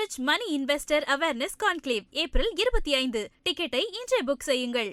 Enrich Money Investor Awareness Conclave April 25. டிக்கெட்டை இன்றே book செய்யுங்கள்.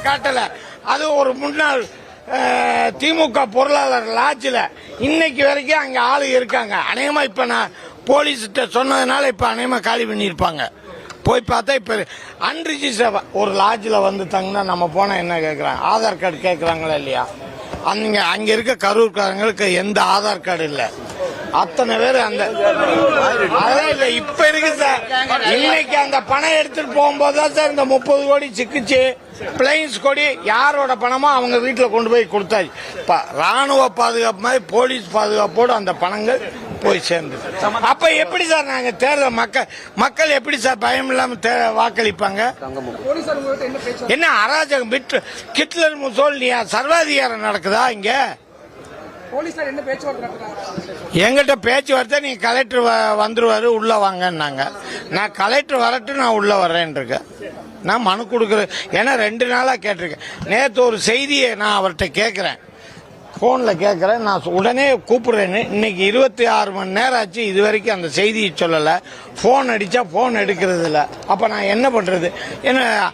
காட்டல. அது ஒரு முன்னாள் திமுக பொருளாளர் லாட்ஜில் இன்னைக்கு வரைக்கும் அங்கே ஆளு இருக்காங்க. அநேகமா இப்ப நான் போலீஸ்கிட்ட சொன்னதுனால இப்ப அநேகமா காலி பண்ணியிருப்பாங்க. போய் பார்த்தா இப்ப அன்ரிஜிஸ்டர் ஒரு லாட்ஜில் வந்து தங்கினா நம்ம போனா என்ன கேட்கறாங்க, ஆதார் கார்டு கேட்கறாங்களா இல்லையா? அங்க இருக்க கரூர்காரங்களுக்கு எந்த ஆதார் கார்டு இல்ல. அத்தனை பேர் அந்த அதெல்லாம் இல்ல. இப்ப இருக்கு சார். இன்னைக்கு அந்த பணம் எடுத்துட்டு போகும்போதுதான் சார் இந்த 30 கோடி சிக்கிச்சு. பிளைன்ஸ் கொடி யாரோட பணமோ அவங்க வீட்டுல கொண்டு போய் கொடுத்தாச்சு. ராணுவ பாதுகாப்பு மாதிரி போலீஸ் பாதுகாப்போடு அந்த பணங்கள் போய் சேர்ந்து. அப்ப எப்படி சார் நாங்க தேர்தல் மக்கள் எப்படி சார் பயம் இல்லாம வாக்களிப்பாங்க? என்ன அராஜகம் விட்டு ஹிட்லர் முசோலினியா சர்வாதிகாரம் நடக்குதா இங்க? எங்கிட்ட பேச்சுவார்த்தை நீங்க கலெக்டர் வந்துருவாரு உள்ள வாங்கன்னாங்க. நான் கலெக்டர் வரட்டு நான் உள்ள வர்றேன் இருக்கேன். நான் மனு கொடுக்குறேன். ஏன்னா 2 நாளா கேட்டிருக்கேன். நேற்று ஒரு செய்தியை நான் அவர்கிட்ட கேட்கிறேன், போன்ல கேட்கிறேன். நான் உடனே கூப்பிடுறேன்னு. இன்னைக்கு 26 மணி நேரம் ஆச்சு, இது வரைக்கும் அந்த செய்தியை சொல்லல. போன் அடிச்சா போன் எடுக்கிறது இல்ல. அப்ப நான் என்ன பண்றது? என்ன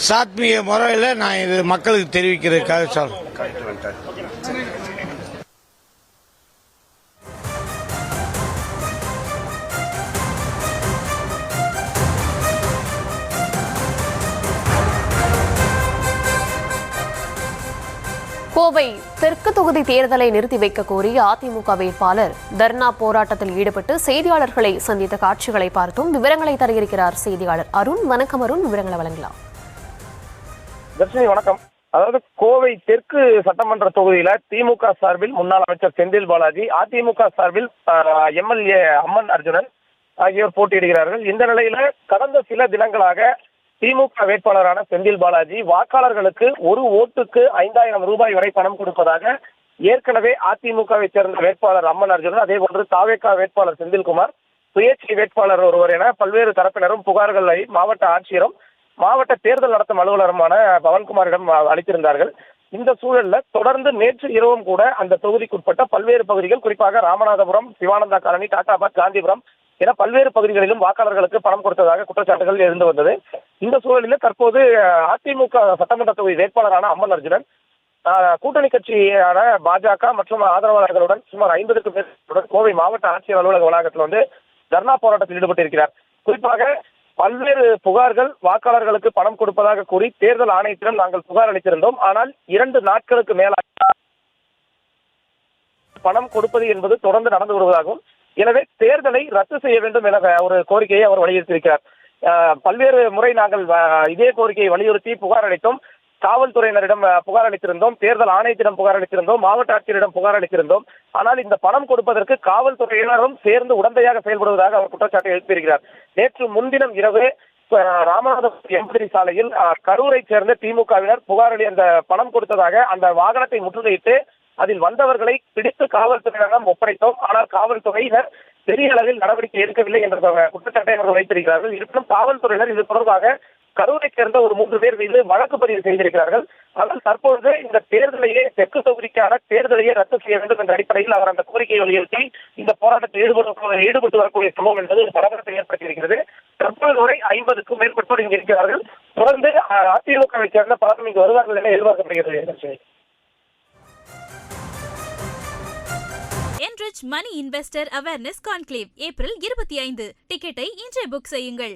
சாத்மீக முறையில் நான் இது மக்களுக்கு தெரிவிக்கிறதுக்காக சொல்றேன். கோவை தெற்கு தொகுதி தேர்தலை நிறுத்தி வைக்க கோரி அதிமுக வேட்பாளர் தர்ணா போராட்டத்தில் ஈடுபட்டு செய்தியாளர்களை சந்தித்த காட்சிகளை பார்த்தோம். விவரங்களை தர இருக்கிறார் செய்தியாளர் அருண். வணக்கம் அருண், விவரங்களை வழங்கலாம். தர்ஷினி வணக்கம். அதாவது கோவை தெற்கு சட்டமன்ற தொகுதியில திமுக சார்பில் முன்னாள் அமைச்சர் செந்தில் பாலாஜி, அதிமுக சார்பில் எம்எல்ஏ அம்மன் அர்ஜுனன் ஆகியோர் போட்டியிடுகிறார்கள். இந்த நிலையில கடந்த சில தினங்களாக திமுக வேட்பாளரான செந்தில் பாலாஜி வாக்காளர்களுக்கு ஒரு ஓட்டுக்கு 5000 ரூபாய் வரை பணம் கொடுப்பதாக ஏற்கனவே அதிமுகவை சேர்ந்த வேட்பாளர் அம்மன் அர்ஜுனன், அதே போன்று தாவேகா வேட்பாளர் செந்தில்குமார், சுயேட்சை வேட்பாளர் ஒருவர் என பல்வேறு தரப்பினரும் புகார்களை மாவட்ட ஆட்சியரும் மாவட்ட தேர்தல் நடத்தும் அலுவலருமான பவன்குமாரிடம் அளித்திருந்தார்கள். இந்த சூழல்ல தொடர்ந்து நேற்று இரவும் கூட அந்த தொகுதிக்குட்பட்ட பல்வேறு பகுதிகள், குறிப்பாக ராமநாதபுரம், சிவானந்தா காலனி, டாடாபாத், காந்திபுரம் என பல்வேறு பகுதிகளிலும் வாக்காளர்களுக்கு பணம் கொடுத்ததாக குற்றச்சாட்டுகள் இருந்து வந்தது. இந்த சூழலில் தற்போது அதிமுக சட்டமன்ற தொகுதி வேட்பாளரான அம்மன் அர்ஜுனன் கூட்டணி கட்சியான பாஜக மற்றும் ஆதரவாளர்களுடன் சுமார் 50க்கும் மேற்பட்டோருடன் கோவை மாவட்ட ஆட்சியர் அலுவலக வளாகத்தில் வந்து தர்ணா போராட்டத்தில் ஈடுபட்டிருக்கிறார். குறிப்பாக பல்வேறு புகார்கள் வாக்காளர்களுக்கு பணம் கொடுப்பதாக கூறி தேர்தல் ஆணையத்திடம் நாங்கள் புகார் அளித்திருந்தோம். ஆனால் 2 நாட்களுக்கு மேலாக பணம் கொடுப்பது என்பது தொடர்ந்து நடந்து வருவதாகவும், எனவே தேர்தலை ரத்து செய்ய வேண்டும் என ஒரு கோரிக்கையை அவர் வலியுறுத்தியிருக்கிறார். பல்வேறு முறை நாங்கள் இதே கோரிக்கையை வலியுறுத்தி புகார் அளித்தோம். காவல்துறையினரிடம் புகார் அளித்திருந்தோம், தேர்தல் ஆணையத்திடம் புகார் அளித்திருந்தோம், மாவட்ட ஆட்சியரிடம் புகார் அளித்திருந்தோம். ஆனால் இந்த பணம் கொடுப்பதற்கு காவல்துறையினரும் சேர்ந்து உடந்தையாக செயல்படுவதாக அவர் குற்றச்சாட்டை எழுப்பியிருக்கிறார். நேற்று முன்தினம் இரவு ராமநாதபுரம் எம்பதி சாலையில் கரூரை சேர்ந்த திமுகவினர் அந்த பணம் கொடுத்ததாக அந்த வாகனத்தை முற்றுகையிட்டு அதில் வந்தவர்களை பிடித்து காவல்துறையினரிடம் ஒப்படைத்தோம். ஆனால் காவல்துறையினர் பெரிய அளவில் நடவடிக்கை எடுக்கவில்லை என்ற குற்றச்சாட்டை அவர்கள் வைத்திருக்கிறார்கள். இருப்பினும் காவல்துறையினர் இது தொடர்பாக கரூரை சேர்ந்த ஒரு 3 பேர் மீது வழக்கு பதிவு செய்திருக்கிறார்கள். ஆனால் தற்பொழுது இந்த தேர்தலையே தெற்கு தொகுதிக்கான தேர்தலையே ரத்து செய்ய வேண்டும் என்ற அடிப்படையில் அவர் அந்த கோரிக்கையை வலியுறுத்தி இந்த போராட்டத்தில் ஈடுபட்டு வரக்கூடிய சம்பவம் என்பது பரபரப்பை ஏற்படுத்தியிருக்கிறது. தற்போது வரை 50க்கும் மேற்பட்டோர் இங்கு இருக்கிறார்கள். தொடர்ந்து அதிமுகவை சேர்ந்த பலரும் இங்கு வருவார்கள் என எதிர்பார்க்கப்படுகிறது. Enrich Money Investor Awareness Conclave April 25. டிக்கெட்டை இன்றே புக் செய்யுங்கள்.